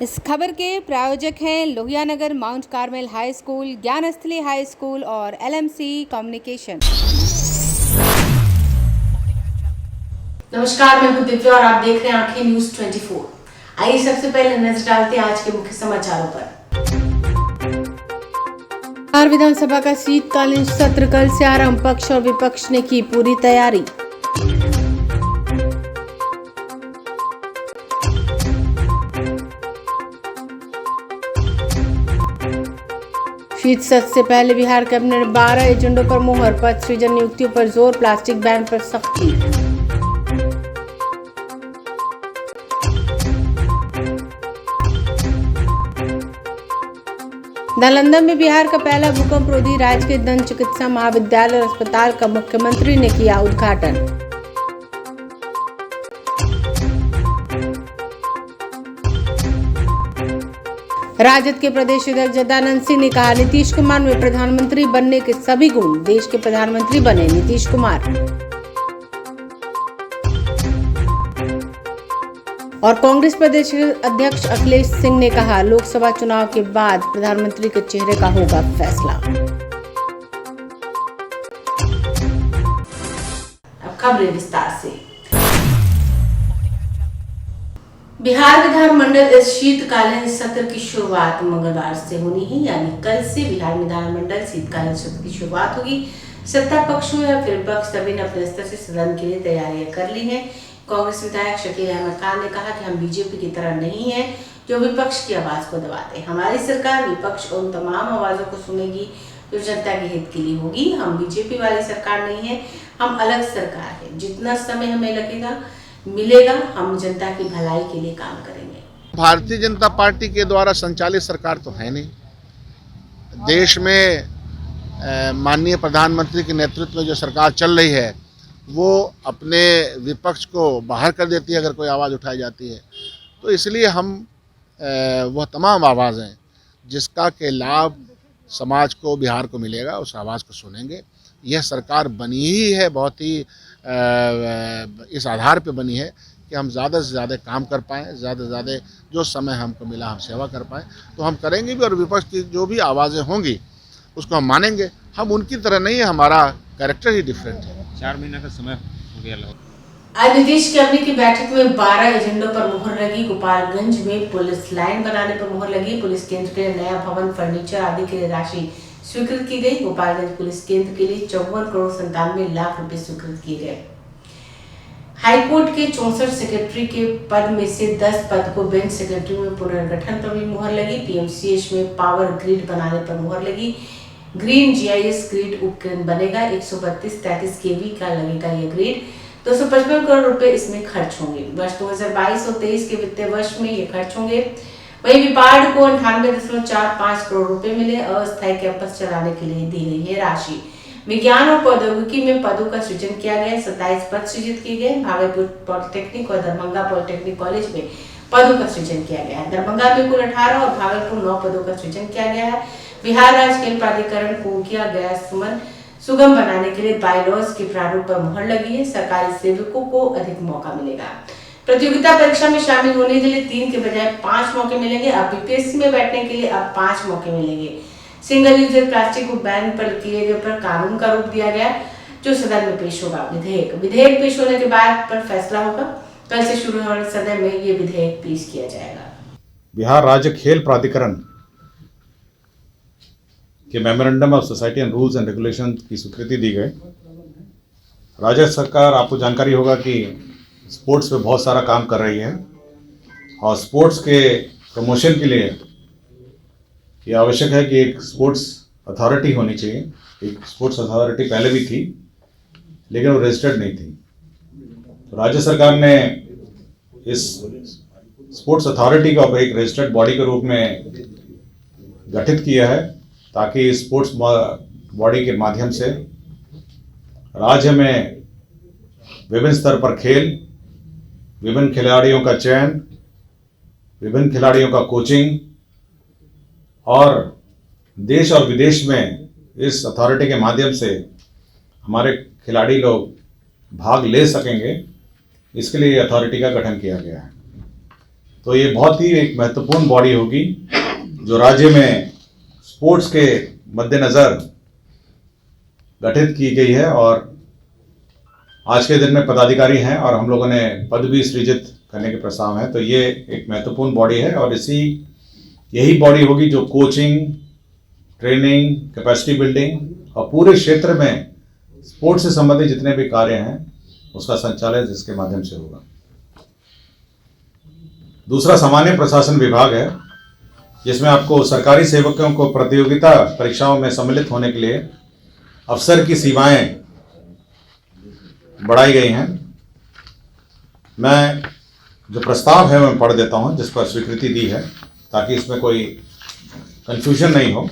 इस खबर के प्रायोजक हैं Lohianagar mount Carmel high school, Gyansthali high school और एलएमसी कम्युनिकेशन। नमस्कार, मैं हूं दिव्या और आप देख रहे हैं आंखें न्यूज 24। आइए सबसे पहले नजर डालते हैं आज के मुख्य समाचारों पर। बिहार विधानसभा का शीतकालीन सत्र कल से आरंभ, पक्ष और विपक्ष ने की पूरी तैयारी। शीत सत्र से पहले बिहार कैबिनेट 12 एजेंडों पर मुहर, पद सृजन नियुक्तियों पर जोर, प्लास्टिक बैन पर सख्ती। नालंदा में बिहार का पहला भूकंप रोधी राजकीय दंत चिकित्सा महाविद्यालय और अस्पताल का मुख्यमंत्री ने किया उद्घाटन। राजद के प्रदेश अध्यक्ष जगदानंद सिंह ने कहा, नीतीश कुमार में प्रधानमंत्री बनने के सभी गुण, देश के प्रधानमंत्री बने नीतीश कुमार। और कांग्रेस प्रदेश अध्यक्ष अखिलेश सिंह ने कहा, लोकसभा चुनाव के बाद प्रधानमंत्री के चेहरे का होगा फैसला। अब खबरें विस्तार से। बिहार विधानमंडल इस शीतकालीन सत्र की शुरुआत मंगलवार से होनी है, यानी कल से बिहार विधानमंडल शीतकालीन सत्र की शुरुआत होगी। सत्ता पक्ष हो या फिर विपक्ष, सभी ने अपने स्तर से सदन के लिए तैयारियां कर ली हैं। कांग्रेस विधायक शकील अहमद खान ने कहा कि हम बीजेपी की तरह नहीं है जो विपक्ष की आवाज को दबाते हैं। हमारी सरकार विपक्ष और उन तमाम आवाजों को सुनेगी जो जनता के हित के लिए होगी। हम बीजेपी वाली सरकार नहीं है, हम अलग सरकार है। जितना समय हमें मिलेगा हम जनता की भलाई के लिए काम करेंगे। भारतीय जनता पार्टी के द्वारा संचालित सरकार तो है नहीं। देश में माननीय प्रधानमंत्री के नेतृत्व में जो सरकार चल रही है वो अपने विपक्ष को बाहर कर देती है अगर कोई आवाज़ उठाई जाती है। तो इसलिए हम वह तमाम आवाज़ें जिसका के लाभ समाज को, बिहार को मिलेगा, उस आवाज़ को सुनेंगे। यह सरकार बनी ही है बहुत ही इस आधार पे बनी है कि हम ज़्यादा से ज़्यादा काम कर पाएँ, ज़्यादा से ज़्यादा जो समय हमको मिला हम सेवा कर पाएँ। तो हम करेंगे भी और विपक्ष की जो भी आवाज़ें होंगी उसको हम मानेंगे। हम उनकी तरह नहीं है, हमारा कैरेक्टर ही डिफरेंट है। 4 महीने का समय हो गया। आज नीतीश कैबिनेट की बैठक में 12 एजेंडों पर मुहर लगी। गोपालगंज में पुलिस लाइन बनाने पर मुहर लगी। पुलिस केंद्र के लिए नया भवन, फर्नीचर आदि के लिए राशि स्वीकृत की गई। गोपालगंज पुलिस केंद्र के लिए 54 करोड़ 97 लाख रुपए स्वीकृत किए गए। हाईकोर्ट के 64 सेक्रेटरी के पद में से 10 पद को बेंच सेक्रेटरी में पुनर्गठन पर भी मुहर लगी। पीएमसीएच में पावर ग्रिड बनाने पर मुहर लगी। ग्रीन जीआईएस ग्रिड उपकेंद्र बनेगा। 132-33 केवी का लगेगा यह ग्रिड। 255 करोड़ रुपए इसमें खर्च होंगे। वर्ष 2022 और 23 के वित्तीय वर्ष में ये खर्च होंगे। वहीं विपाड को 98.45 करोड़ रुपए मिले। अस्थायी कैंपस चलाने के लिए दी गई है राशि। विज्ञान और प्रौद्योगिकी में पदों का सृजन किया गया। 27 पद सृजित किए गए। भागलपुर पॉलिटेक्निक और दरभंगा पॉलिटेक्निक कॉलेज में पदों का सृजन किया गया है। दरभंगा में कुल 18 और भागलपुर 9 पदों का सृजन किया गया है। बिहार राज्य खेल प्राधिकरण को किया गया सुगम बनाने के लिए बायलॉज के प्रारूप पर मुहर लगी है। सरकारी सेवकों को अधिक मौका मिलेगा। प्रतियोगिता परीक्षा में शामिल होने के लिए 3 के बजाय 5 मौके मिलेंगे। अब बीपीएससी में बैठने के लिए अब 5 मौके मिलेंगे। सिंगल यूजर प्लास्टिक को बैन पर किए गए पर कानून का रूप दिया गया जो सदन में पेश होगा। विधेयक पेश होने के बाद पर फैसला होगा। कल से शुरू होने वाले सदन में ये विधेयक पेश किया जाएगा। बिहार राज्य खेल प्राधिकरण के memorandum of society and rules and regulation की स्वीकृति दी गई। राज्य सरकार, आपको जानकारी होगा कि स्पोर्ट्स पे बहुत सारा काम कर रही है और स्पोर्ट्स के प्रमोशन के लिए ये आवश्यक है कि एक स्पोर्ट्स अथॉरिटी होनी चाहिए। एक स्पोर्ट्स अथॉरिटी पहले भी थी लेकिन वो रजिस्टर्ड नहीं थी। तो राज्य सरकार ने इस स्पोर्ट्स अथॉरिटी को एक रजिस्टर्ड बॉडी के रूप में गठित किया है ताकि स्पोर्ट्स बॉडी के माध्यम से राज्य में विभिन्न स्तर पर खेल, विभिन्न खिलाड़ियों का चयन, विभिन्न खिलाड़ियों का कोचिंग और देश और विदेश में इस अथॉरिटी के माध्यम से हमारे खिलाड़ी लोग भाग ले सकेंगे, इसके लिए अथॉरिटी का गठन किया गया है। तो ये बहुत ही एक महत्वपूर्ण बॉडी होगी जो राज्य में स्पोर्ट्स के मद्देनज़र गठित की गई है। और आज के दिन में पदाधिकारी हैं और हम लोगों ने पद भी सृजित करने के प्रस्ताव हैं। तो ये एक महत्वपूर्ण बॉडी है और यही बॉडी होगी जो कोचिंग, ट्रेनिंग, कैपेसिटी बिल्डिंग और पूरे क्षेत्र में स्पोर्ट्स से संबंधित जितने भी कार्य हैं उसका संचालन इसके माध्यम से होगा। दूसरा सामान्य प्रशासन विभाग है, जिसमें आपको सरकारी सेवकों को प्रतियोगिता परीक्षाओं में सम्मिलित होने के लिए अफसर की सीमाएं बढ़ाई गई हैं। मैं जो प्रस्ताव है मैं पढ़ देता हूं जिस पर स्वीकृति दी है, ताकि इसमें कोई कंफ्यूजन नहीं हो।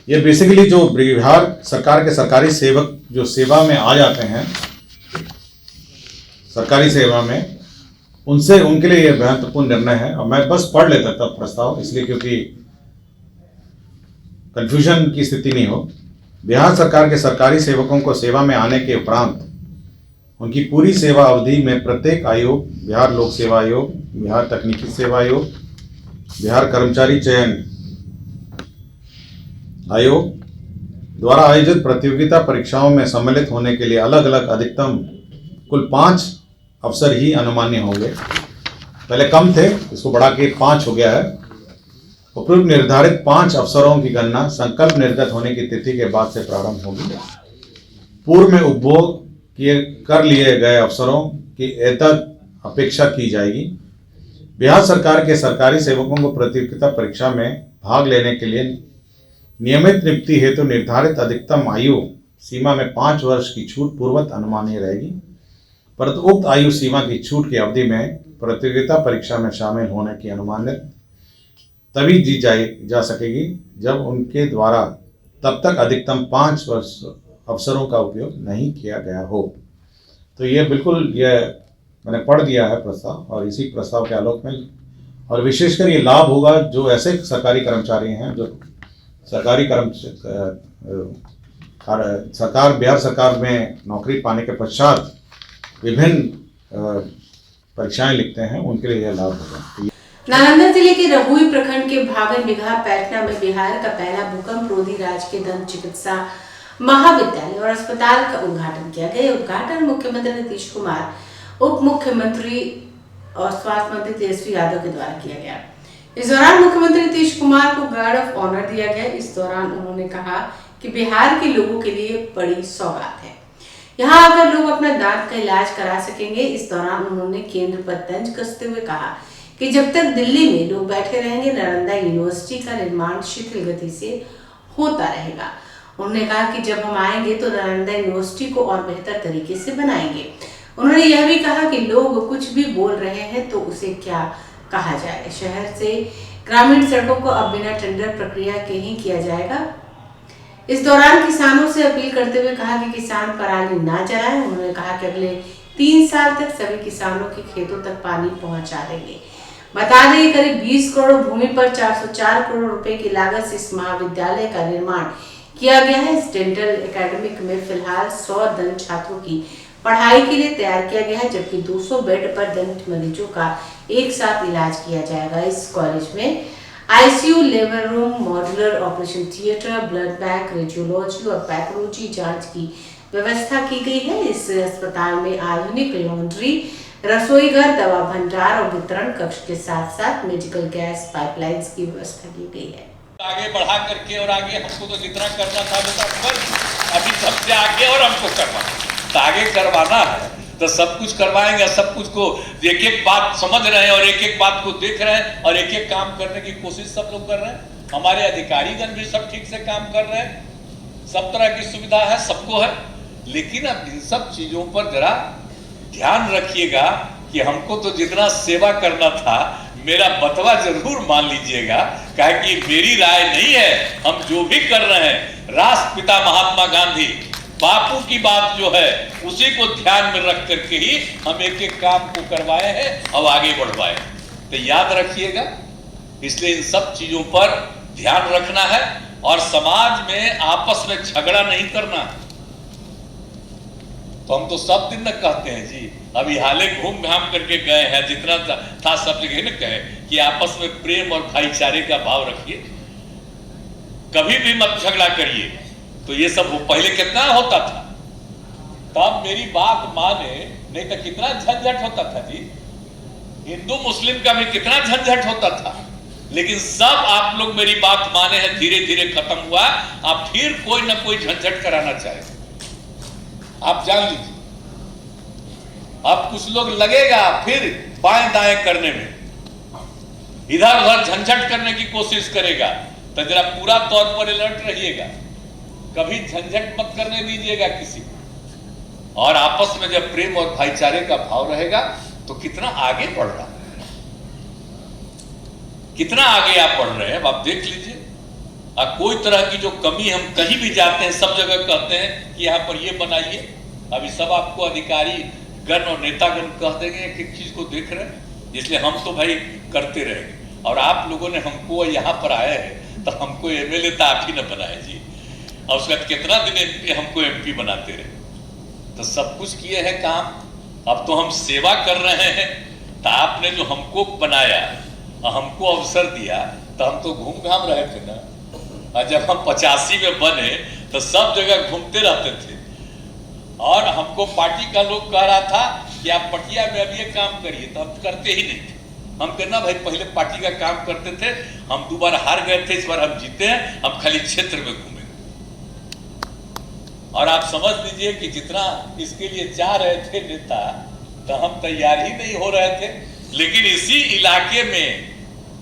ये बेसिकली जो बिहार सरकार के सरकारी सेवक जो सेवा में आ जाते हैं सरकारी सेवा में, उनके लिए यह महत्वपूर्ण निर्णय है। और मैं बस पढ़ लेता था प्रस्ताव, इसलिए क्योंकि कंफ्यूजन की स्थिति नहीं हो। बिहार सरकार के सरकारी सेवकों को सेवा में आने के उपरांत उनकी पूरी सेवा अवधि में प्रत्येक आयोग, बिहार लोक सेवा आयोग, बिहार तकनीकी सेवा आयोग, बिहार कर्मचारी चयन आयोग द्वारा आयोजित प्रतियोगिता परीक्षाओं में सम्मिलित होने के लिए अलग अलग अधिकतम कुल 5 अवसर ही अनुमान्य होंगे। पहले कम थे, इसको बढ़ा के 5 हो गया है। उपयुक्त निर्धारित 5 अवसरों की गणना संकल्प निर्गत होने की तिथि के बाद से प्रारंभ होगी। पूर्व में उपभोग कर लिए गए अवसरों की एतद अपेक्षा की जाएगी। बिहार सरकार के सरकारी सेवकों को प्रतियोगिता परीक्षा में भाग लेने के लिए नियमित नियुक्ति हेतु निर्धारित अधिकतम आयु सीमा में 5 वर्ष की छूट पूर्वत अनुमानीय रहेगी। परंतु उक्त आयु सीमा की छूट की अवधि में प्रतियोगिता परीक्षा में शामिल होने की अनुमानित तभी दी जा सकेगी जब उनके द्वारा तब तक अधिकतम 5 वर्ष अवसरों का उपयोग नहीं किया गया हो। तो ये बिल्कुल मैंने पढ़ दिया है प्रस्ताव, और इसी प्रस्ताव के आलोक में और विशेषकर ये लाभ होगा जो ऐसे सरकारी कर्मचारी हैं जो सरकारी बिहार सरकार में नौकरी पाने के पश्चात विभिन्न परीक्षाएं लिखते हैं, उनके लिए यह लाभ होगा। नालंदा जिले के रहुई प्रखंड के भागन बिघा पैटना में बिहार का पहला भूकंप रोधी राजकीय दंत चिकित्सा महाविद्यालय और अस्पताल का उद्घाटन किया गया। उद्घाटन मुख्यमंत्री नीतीश कुमार, उप मुख्यमंत्री और स्वास्थ्य मंत्री तेजस्वी यादव के द्वारा किया गया। इस दौरान मुख्यमंत्री नीतीश कुमार को गार्ड ऑफ ऑनर दिया गया। इस दौरान उन्होंने कहा कि बिहार के लोगों के लिए बड़ी सौगात है, यहाँ आकर लोग अपना दांत का इलाज करा सकेंगे। इस दौरान उन्होंने केंद्र पर तंज कसते हुए कहा कि जब तक दिल्ली में लोग बैठे रहेंगे, नालंदा यूनिवर्सिटी का निर्माण शिथिल गति से होता रहेगा। उन्होंने कहा कि जब हम आएंगे तो नालंदा यूनिवर्सिटी को और बेहतर तरीके से बनाएंगे। उन्होंने यह भी कहा कि लोग कुछ भी बोल रहे हैं तो उसे क्या कहा जाए। शहर से ग्रामीण सड़कों को अब बिना टेंडर प्रक्रिया के ही किया जाएगा। इस दौरान किसानों से अपील करते हुए कहा कि किसान पराली ना जलाएं। उन्होंने कहा कि अगले 3 साल तक सभी किसानों के खेतों तक पानी पहुंचा देंगे। बता दें करीब 20 करोड़ भूमि पर 404 करोड़ रुपए की लागत से इस महाविद्यालय का निर्माण किया गया है। इस डेंटल एकेडमिक में फिलहाल 100 दंत छात्रों की पढ़ाई के लिए तैयार किया गया है, जबकि 200 बेड पर दंत मरीजों का एक साथ इलाज किया जाएगा। इस कॉलेज में ICU, labour room, modular operation theatre, blood bank, radiology और पैथोलॉजी जांच की व्यवस्था की गई है। इस अस्पताल में आधुनिक लॉन्ड्री, रसोई घर, दवा भंडार और वितरण कक्ष के साथ साथ मेडिकल गैस पाइपलाइंस की व्यवस्था की गई है। आगे बढ़ा करके और आगे हमको तो जितना करना था अभी सबसे आगे और हमको करवाना, तो आगे करवाना है तो सब कुछ करवाएंगे। सब कुछ को एक एक बात समझ रहे हैं और एक एक बात को देख रहे हैं और एक एक काम करने की कोशिश सब लोग कर रहे हैं। हमारे अधिकारीगण भी सब ठीक से काम कर रहे हैं। सब तरह की सुविधा है, सबको है। लेकिन अब इन सब चीजों पर जरा ध्यान रखिएगा कि हमको तो जितना सेवा करना था मेरा बतवा जरूर मान लीजिएगा, कहे कि मेरी राय नहीं है। हम जो भी कर रहे हैं राष्ट्रपिता महात्मा गांधी बापू की बात जो है उसी को ध्यान में रख करके ही हम एक एक काम को करवाए हैं और आगे बढ़वाए। तो याद रखिएगा, इसलिए इन सब चीजों पर ध्यान रखना है और समाज में आपस में झगड़ा नहीं करना। तो हम तो सब दिन न कहते हैं जी अभी हाले घूम घाम करके गए हैं, जितना था सब जगह न कहे कि आपस में प्रेम और भाईचारे का भाव रखिए, कभी भी मत झगड़ा करिए। तो ये सब पहले कितना होता था, तब मेरी बात माने, नहीं तो कितना झंझट होता था जी, हिंदू मुस्लिम का भी कितना झंझट होता था। लेकिन सब आप लोग मेरी बात माने हैं, धीरे धीरे खत्म हुआ। आप फिर कोई ना कोई झंझट कराना चाहे, आप जान लीजिए। अब कुछ लोग लगेगा फिर बाएं दाएं करने में, इधर उधर झंझट करने की कोशिश करेगा, तो जरा पूरा तौर पर अलर्ट रहिएगा, कभी झंझट मत करने दीजिएगा किसी को। और आपस में जब प्रेम और भाईचारे का भाव रहेगा तो कितना आगे बढ़ रहा है, कितना आगे आप बढ़ रहे हैं, आप देख लीजिए। कोई तरह की जो कमी, हम कहीं भी जाते हैं सब जगह कहते हैं कि यहाँ पर ये बनाइए, अभी सब आपको अधिकारी गण और नेतागण कह देंगे एक चीज को देख रहे हैं, इसलिए हम तो भाई करते रहेंगे। और आप लोगों ने हमको यहाँ पर आए हैं तो हमको एमएलए तो आप ही न बनाए जी, और उसके बाद कितना दिन एमपी हमको एमपी बनाते रहे, तो सब कुछ किए हैं काम। अब तो हम सेवा कर रहे हैं, तो आपने जो हमको बनाया और हमको अवसर दिया, तो हम तो घूम घाम रहे थे ना। और जब हम 85 में बने तो सब जगह घूमते रहते थे, और हमको पार्टी का लोग कह रहा था कि आप पटिया में अब ये काम करिए, तो हम करते ही नहीं थे। हम कहना भाई पहले पार्टी का काम करते थे, हम 2 बार हार गए थे, इस बार हम जीते हैं, हम खाली क्षेत्र में घूमेंगे। और आप समझ लीजिए कि जितना इसके लिए चाह रहे थे नेता, तो हम तैयार ही नहीं हो रहे थे। लेकिन इसी इलाके में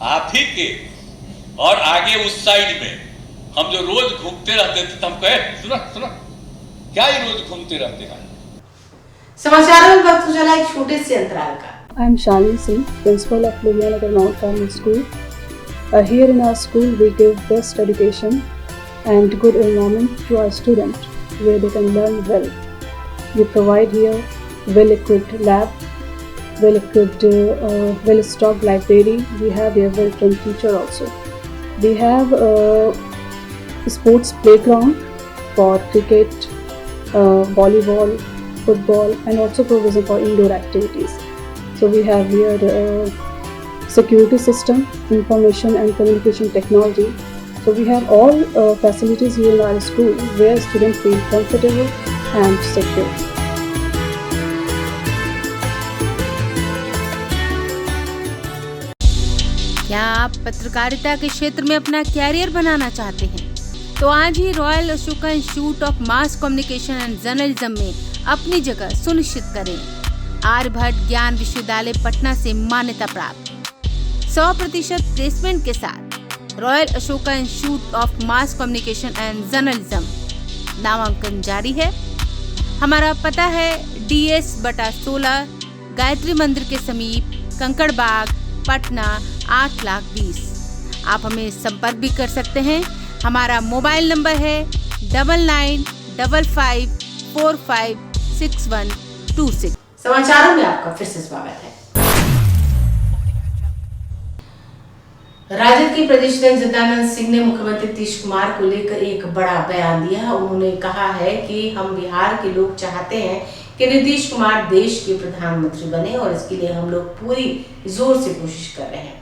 आप ही के और आगे उस साइड में हम जो रोज घूमते रहते थे, तो हम कहे सुनो सुनो, क्या ही रोज घूमते रहते हैं। समाचारों में वक्त चला एक छोटे से अंतराल का। I am Shalini Singh, principal of Ludhiana Mount Carmel School. Here in our school, we give best education and good environment to our students, where they can learn well. We provide here well-equipped lab, well-equipped, well-stocked library. We have here well-trained teacher also. We have a sports playground for cricket, volleyball, football, and also provision for indoor activities. So we have here security system, information and communication technology. So we have all facilities here in our school where students feel comfortable and secure. क्या आप पत्रकारिता के क्षेत्र में अपना career बनाना चाहते हैं? तो आज ही royal Ashoka institute of mass communication and journalism में अपनी जगह सुनिश्चित करें। आर्यभट्ट ज्ञान विश्वविद्यालय पटना से मान्यता प्राप्त 100% प्लेसमेंट के साथ royal Ashoka institute of mass communication and journalism, नामांकन जारी है। हमारा पता है DS/16 गायत्री मंदिर के समीप, कंकड़ बाग, पटना 8,20,000। आप हमें संपर्क भी कर सकते हैं। हमारा मोबाइल नंबर है 9955456126। समाचारों में आपका फिर से स्वागत है। राजद के प्रदेश अध्यक्ष जगदानंद सिंह ने मुख्यमंत्री नीतीश कुमार को लेकर एक बड़ा बयान दिया। उन्होंने कहा है कि हम बिहार के लोग चाहते हैं कि नीतीश कुमार देश के प्रधानमंत्री बने, और इसके लिए हम लोग पूरी जोर से कोशिश कर रहे हैं।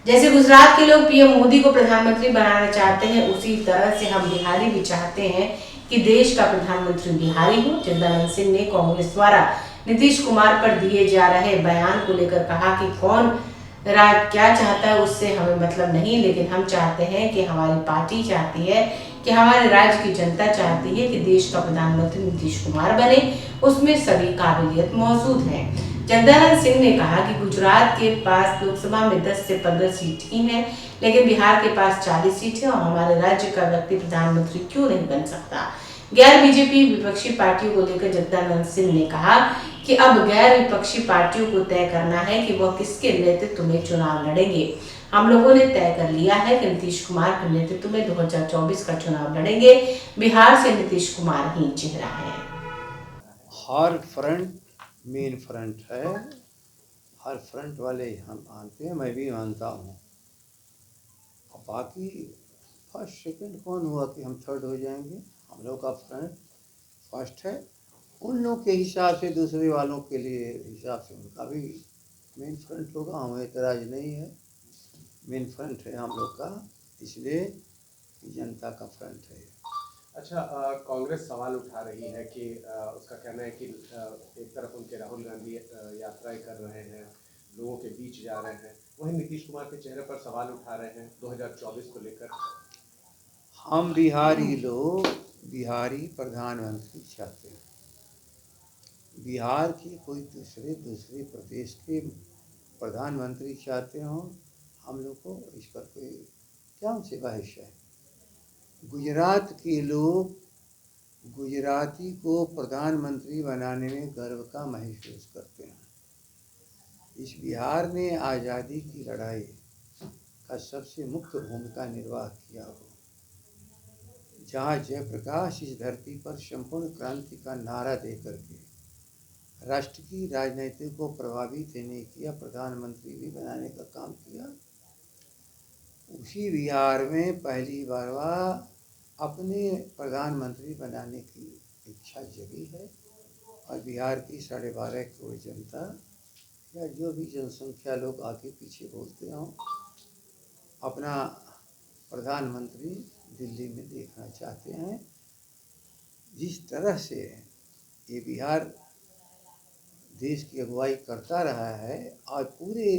जैसे गुजरात के लोग पीएम मोदी को प्रधानमंत्री बनाना चाहते हैं, उसी तरह से हम बिहारी भी चाहते हैं कि देश का प्रधानमंत्री बिहारी हो। जगदानंद सिंह ने कांग्रेस द्वारा नीतीश कुमार पर दिए जा रहे बयान को लेकर कहा कि कौन क्या चाहता है उससे हमें मतलब नहीं, लेकिन हम चाहते हैं कि हमारी पार्टी चाहती है कि हमारे राज्य की जनता चाहती है कि देश का प्रधानमंत्री नीतीश कुमार बने, उसमें सभी काबिलियत मौजूद है। जगदानंद सिंह ने कहा कि गुजरात के पास लोकसभा में 10 से 15 सीट ही हैं, लेकिन बिहार के पास 40 सीट है, और हमारे राज्य का व्यक्ति प्रधानमंत्री क्यों नहीं बन सकता। गैर बीजेपी विपक्षी पार्टियों को लेकर जगदानंद सिंह ने कहा कि अब गैर विपक्षी पार्टियों को तय करना है कि वह किसके नेतृत्व में चुनाव लड़ेंगे। हम लोगों ने तय कर लिया है कि नीतीश कुमार के नेतृत्व में 2024 का चुनाव लड़ेंगे। बिहार से नीतीश कुमार ही चेहरा है। हर फ्रंट मेन फ्रंट है, हर फ्रंट वाले हम मानते हैं, मैं भी मानता हूँ। बाकी फर्स्ट सेकंड कौन हुआ कि हम थर्ड हो जाएंगे। हम लोग का फ्रंट फर्स्ट है, उन लोग के हिसाब से दूसरे वालों के लिए हिसाब से उनका भी मेन फ्रंट होगा। हमें एतराज़ नहीं है, मेन फ्रंट है हम लोग का, इसलिए जनता का फ्रंट है। अच्छा, कांग्रेस सवाल उठा रही है कि उसका कहना है कि एक तरफ उनके राहुल गांधी यात्राएं कर रहे हैं, लोगों के बीच जा रहे हैं, वहीं नीतीश कुमार के चेहरे पर सवाल उठा रहे हैं 2024 को लेकर। हम बिहारी लोग बिहारी प्रधानमंत्री चाहते हैं। बिहार के कोई दूसरे प्रदेश के प्रधानमंत्री चाहते हों, हम लोग को इस पर कोई क्या उनसे बहस है। गुजरात के लोग गुजराती को प्रधानमंत्री बनाने में गर्व का महसूस करते हैं। इस बिहार ने आज़ादी की लड़ाई का सबसे मुख्य भूमिका निर्वाह किया हो, जहाँ जयप्रकाश इस धरती पर संपूर्ण क्रांति का नारा दे करके राष्ट्र की राजनीति को प्रभावित नहीं किया, प्रधानमंत्री भी बनाने का काम किया। उसी बिहार में पहली बार अपने प्रधानमंत्री बनाने की इच्छा जगी है और बिहार की 12.5 करोड़ जनता या जो भी जनसंख्या लोग आगे पीछे बोलते हों, अपना प्रधानमंत्री दिल्ली में देखना चाहते हैं। जिस तरह से ये बिहार देश की अगुवाई करता रहा है और पूरे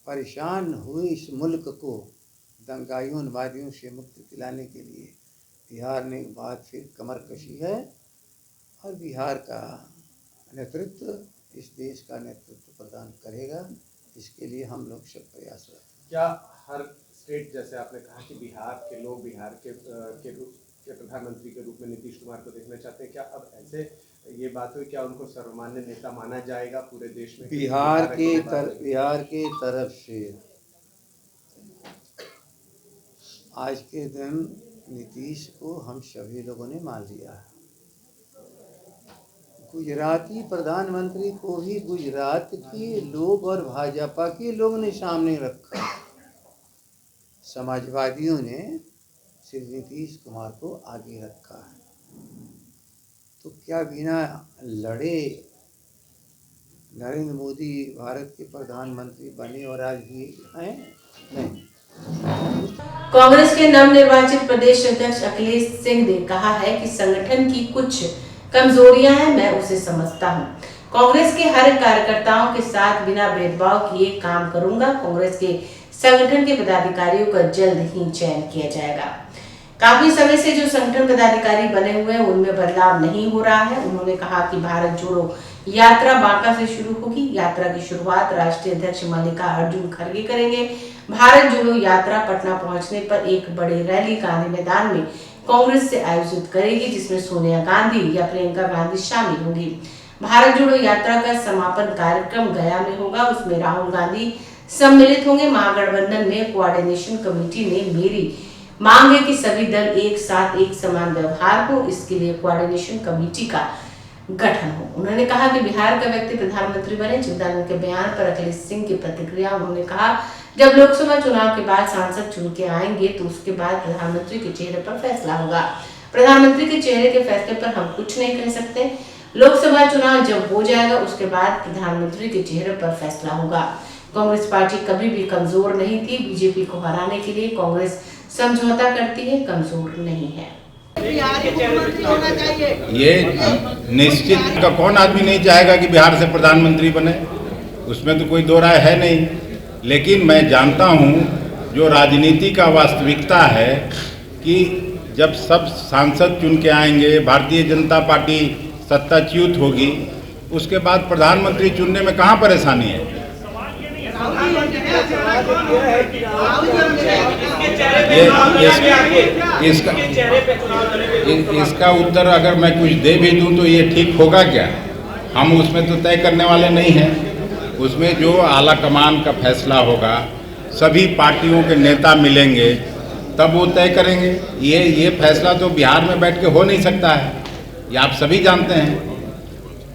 परेशान हुए इस मुल्क को दंगाइयों उन्मादियों से मुक्ति दिलाने के लिए बिहार ने एक बार फिर कमर कसी है और बिहार का नेतृत्व इस देश का नेतृत्व प्रदान करेगा। इसके लिए हम लोग सब प्रयासरत हैं। क्या हर स्टेट, जैसे आपने कहा कि बिहार के लोग बिहार के प्रधानमंत्री के रूप में नीतीश कुमार को देखना चाहते हैं, क्या अब ऐसे ये बात हुई, क्या उनको सर्वमान्य नेता माना जाएगा पूरे देश में? बिहार के तरफ से आज के दिन नीतीश को हम सभी लोगों ने मान लिया है। गुजराती प्रधानमंत्री को भी गुजरात के लोग और भाजपा के लोग ने सामने रखा। समाजवादियों ने श्री नीतीश कुमार को आगे रखा है। तो क्या बिना लड़े नरेंद्र मोदी भारत के प्रधानमंत्री बने और आज भी हैं? नहीं। कांग्रेस के नवनिर्वाचित प्रदेश अध्यक्ष अखिलेश सिंह ने कहा है कि संगठन की कुछ कमजोरियां हैं, मैं उसे समझता हूं। कांग्रेस के हर कार्यकर्ताओं के साथ बिना भेदभाव किए काम करूंगा। कांग्रेस के संगठन के पदाधिकारियों का जल्द ही चयन किया जाएगा। काफी समय से जो संगठन पदाधिकारी बने हुए हैं उनमें बदलाव नहीं हो रहा है। उन्होंने कहा कि भारत जोड़ो यात्रा बांका से शुरू होगी। यात्रा की शुरुआत राष्ट्रीय अध्यक्ष मल्लिकार्जुन खड़गे करेंगे। भारत जोड़ो यात्रा पटना पहुंचने पर एक बड़ी रैली गांधी मैदान में कांग्रेस से आयोजित करेगी, जिसमें सोनिया गांधी या प्रियंका गांधी शामिल होंगी। भारत जोड़ो यात्रा का समापन कार्यक्रम गया में होगा, उसमें राहुल गांधी सम्मिलित होंगे। महागठबंधन में कोऑर्डिनेशन कमेटी ने मेरी मांग है कि सभी दल एक साथ एक समान व्यवहार हो, इसके लिए कोऑर्डिनेशन कमेटी का गठन हो। उन्होंने कहा कि बिहार का व्यक्ति प्रधानमंत्री बने। चिदंबरम के बयान पर अखिलेश सिंह की प्रतिक्रिया, उन्होंने कहा जब लोकसभा चुनाव के बाद सांसद चुन के आएंगे तो उसके बाद प्रधानमंत्री के चेहरे पर फैसला होगा। प्रधानमंत्री के चेहरे के फैसले पर हम कुछ नहीं कह सकते। लोकसभा चुनाव जब हो जाएगा उसके बाद प्रधानमंत्री के चेहरे पर फैसला होगा। कांग्रेस पार्टी कभी भी कमजोर नहीं थी। बीजेपी को हराने के लिए कांग्रेस समझौता करती है, कमजोर नहीं है। ये निश्चित का कौन आदमी नहीं चाहेगा कि बिहार से प्रधानमंत्री बने, उसमें तो कोई दो राय है नहीं। लेकिन मैं जानता हूँ जो राजनीति का वास्तविकता है कि जब सब सांसद चुन के आएंगे, भारतीय जनता पार्टी सत्ताच्युत होगी, उसके बाद प्रधानमंत्री चुनने में कहाँ परेशानी है। इसका उत्तर अगर मैं कुछ दे भी दूं तो ये ठीक होगा क्या? हम उसमें तो तय करने वाले नहीं हैं। उसमें जो आला कमान का फैसला होगा, सभी पार्टियों के नेता मिलेंगे तब वो तय करेंगे। ये फैसला तो बिहार में बैठ के हो नहीं सकता है, ये आप सभी जानते हैं।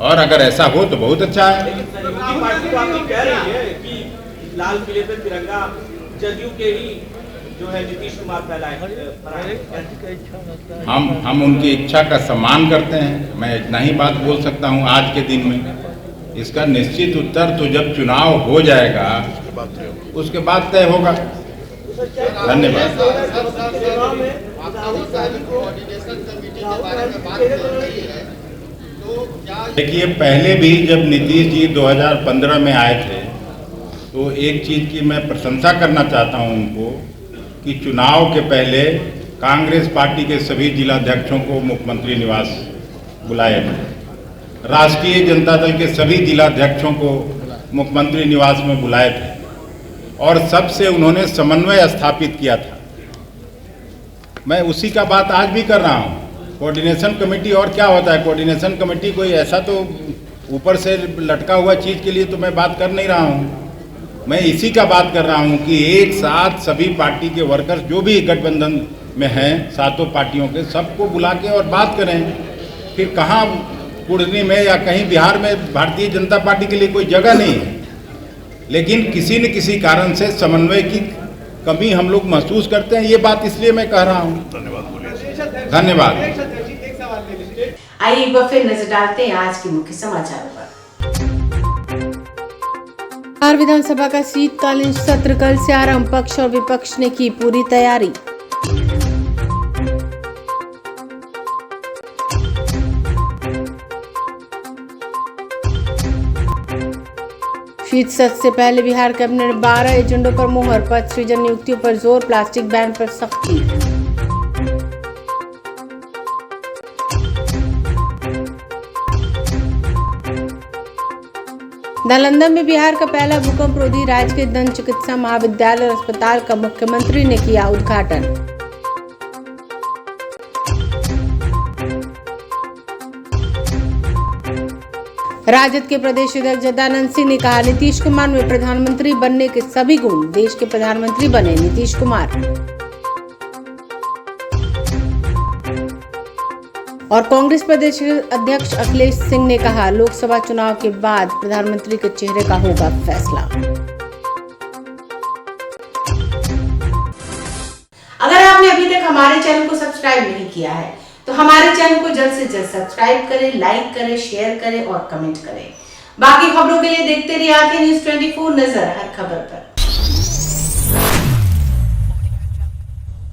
और अगर ऐसा हो तो बहुत अच्छा है। पार्टी तो आपकी कह रही है कि लाल किले पे तिरंगा जदयू के ही जो है नीतीश कुमार फैलाए। हम उनकी इच्छा का सम्मान करते हैं। मैं इतना ही बात बोल सकता हूं आज के दिन में। इसका निश्चित उत्तर तो जब चुनाव हो जाएगा उसके बाद तय होगा। धन्यवाद। देखिए, पहले भी जब नीतीश जी 2015 में आए थे तो एक चीज़ की मैं प्रशंसा करना चाहता हूं उनको कि चुनाव के पहले कांग्रेस पार्टी के सभी जिलाध्यक्षों को मुख्यमंत्री निवास बुलाया थे। राष्ट्रीय जनता दल के सभी जिलाध्यक्षों को मुख्यमंत्री निवास में बुलाए थे और सबसे उन्होंने समन्वय स्थापित किया था। मैं उसी का बात आज भी कर रहा हूँ। कोऑर्डिनेशन कमेटी और क्या होता है? कोऑर्डिनेशन कमेटी कोई ऐसा तो ऊपर से लटका हुआ चीज़ के लिए तो मैं बात कर नहीं रहा हूँ। मैं इसी का बात कर रहा हूँ कि एक साथ सभी पार्टी के वर्कर्स जो भी गठबंधन में हैं, सातों पार्टियों के, सबको बुला के और बात करें। फिर कहाँ कुर्नी में या कहीं बिहार में भारतीय जनता पार्टी के लिए कोई जगह नहीं है, लेकिन किसी न किसी कारण से समन्वय की कमी हम लोग महसूस करते हैं। ये बात इसलिए मैं कह रहा हूँ। धन्यवाद। आइए एक बार फिर नजर डालते हैं आज के मुख्य समाचारों पर। बिहार विधानसभा का शीतकालीन सत्र कल से आरंभ। पक्ष और विपक्ष ने की पूरी तैयारी। शीत सत्र से पहले बिहार कैबिनेट 12 एजेंडों पर मुहर। पद सृजन नियुक्तियों पर जोर। प्लास्टिक बैन पर सख्ती। नालंदा में बिहार का पहला भूकंप रोधी राजकीय दंत चिकित्सा महाविद्यालय और अस्पताल का मुख्यमंत्री ने किया उद्घाटन। राजद के प्रदेश अध्यक्ष जगदानंद सिंह ने कहा, नीतीश कुमार में प्रधानमंत्री बनने के सभी गुण, देश के प्रधानमंत्री बने नीतीश कुमार। और कांग्रेस प्रदेश अध्यक्ष अखिलेश सिंह ने कहा, लोकसभा चुनाव के बाद प्रधानमंत्री के चेहरे का होगा फैसला। अगर आपने अभी तक हमारे चैनल को सब्सक्राइब नहीं किया है तो हमारे चैनल को जल्द से जल्द सब्सक्राइब करें, लाइक करें, शेयर करें और कमेंट करें। बाकी खबरों के लिए देखते रहिए आके न्यूज़ 24, नजर हर खबर पर।